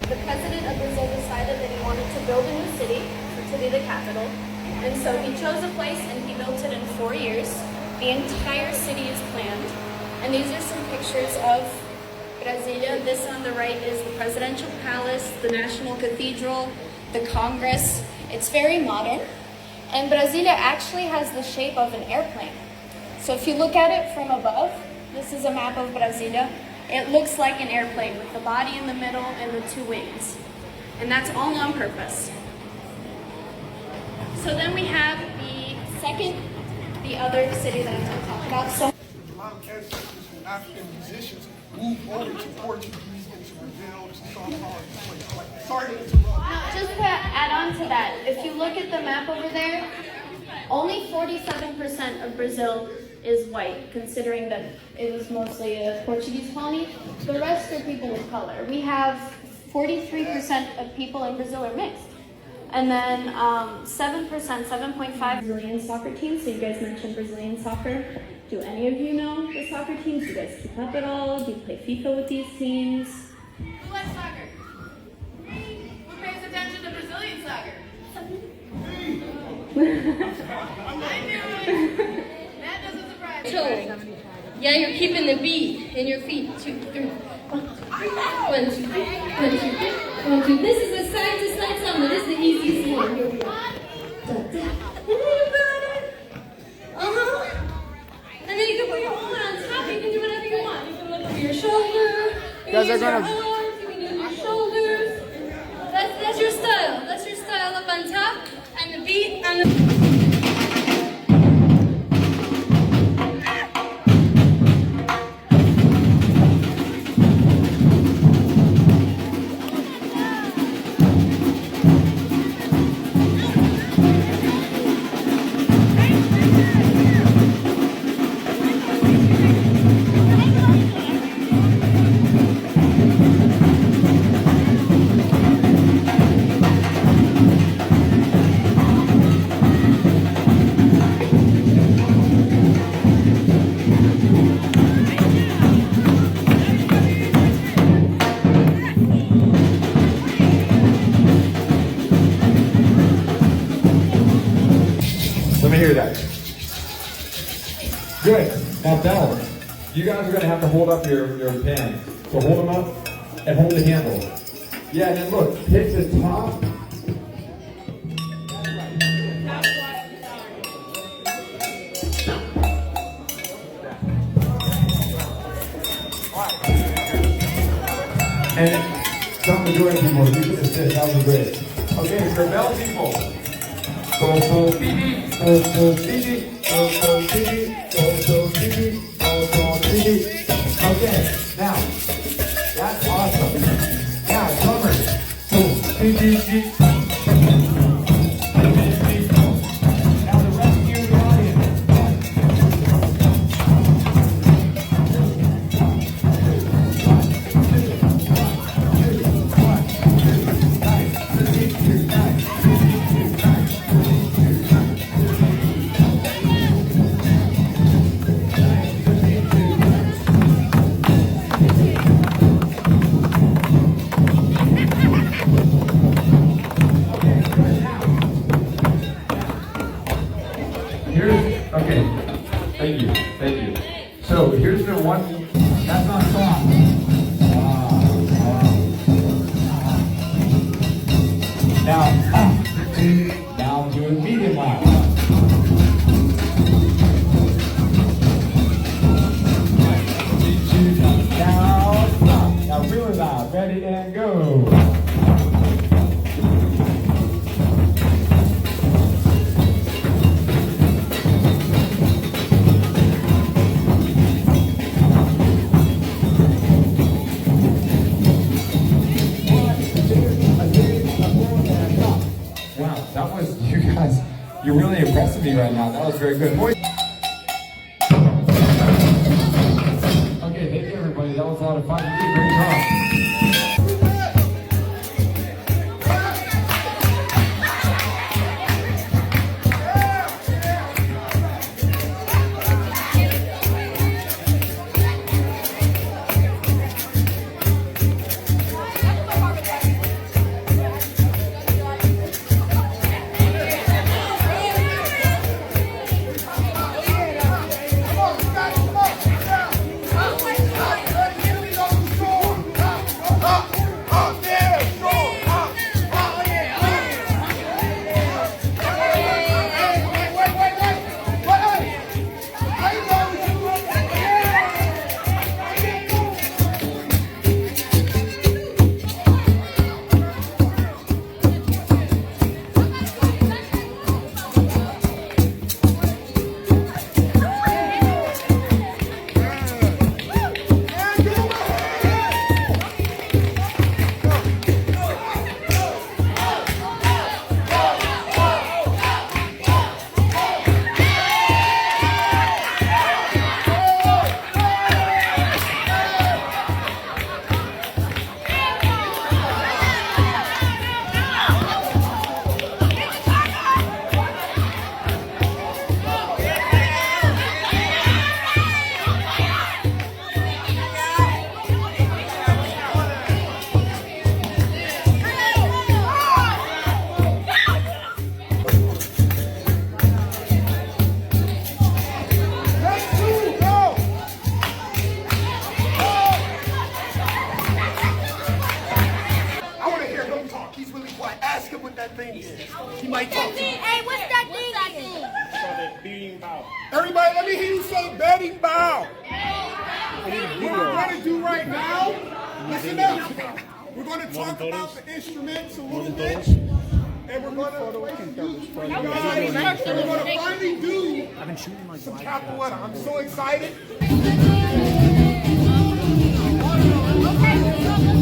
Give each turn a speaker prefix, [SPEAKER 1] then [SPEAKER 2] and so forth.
[SPEAKER 1] the president of Brazil decided that he wanted to build a new city to be the capital. And so he chose a place and he built it in 4 years. The entire city is planned. And these are some pictures of Brasilia. This on the right is the presidential palace, the national cathedral, the Congress. It's very modern. And Brasilia actually has the shape of an airplane. So if you look at it from above, this is a map of Brasilia. It looks like an airplane with the body in the middle and the 2 wings. And that's all on purpose. So then we have the other city that I'm going to talk about. So
[SPEAKER 2] a lot of ancestors from African musicians moved over to Portuguese into Brazil to start calling the place. Sorry to interrupt.
[SPEAKER 1] just to add on to that, if you look at the map over there, only 47% of Brazil is white, considering that it was mostly a Portuguese colony. The rest are people of color. We have 43% of people in Brazil are mixed. And then 7%, 7.5 Brazilian soccer teams. So you guys mentioned Brazilian soccer. Do any of you know the soccer teams? Do you guys keep up at all? Do you play FIFA with these teams?
[SPEAKER 3] Who likes soccer? Who pays attention to Brazilian soccer? I knew it! That doesn't surprise me.
[SPEAKER 4] So, yeah, you're keeping the beat in your feet. 2, 3. 1, 2, 3. 1, 2, 3. 1, 2, 3. 1, 2. This is a side to side samba. This is the easiest one. Here we go. And then you can put your arm on top. You can do whatever you want. You can look over your shoulder. You can use your arms. You can use your shoulders. That's your style. That's your style up on top. And the beat on the...
[SPEAKER 5] Let me hear that. Good. Now balance. You guys are going to have to hold up your pans. So hold them up and hold the handle. Yeah, and then look, hit the top. And some majority people, you can assist, that was great. Okay, for bell people. Go, go, baby. Go, go, baby. Go, go, baby. Go, go, baby. Go, go, baby. Okay, now, that's awesome. Now, drummers. Go, baby, baby. Now the rest of you in the audience. Okay, thank you, thank you. So here's the one, that's not song. Now I'm doing medium loud. Now really loud, ready and go. That was, you guys, you're really impressing me right now. That was very good. Okay, thank you everybody. That was a lot of fun. You did a great job.
[SPEAKER 2] what that thing is. He might talk to you.
[SPEAKER 6] Hey, what's that thing?
[SPEAKER 2] Everybody, let me hear you say betting bow. What we're going to do right now, listen up. We're going to talk about the instruments a little bit. And we're going to finally do some capoeira. I'm so excited.
[SPEAKER 6] Okay.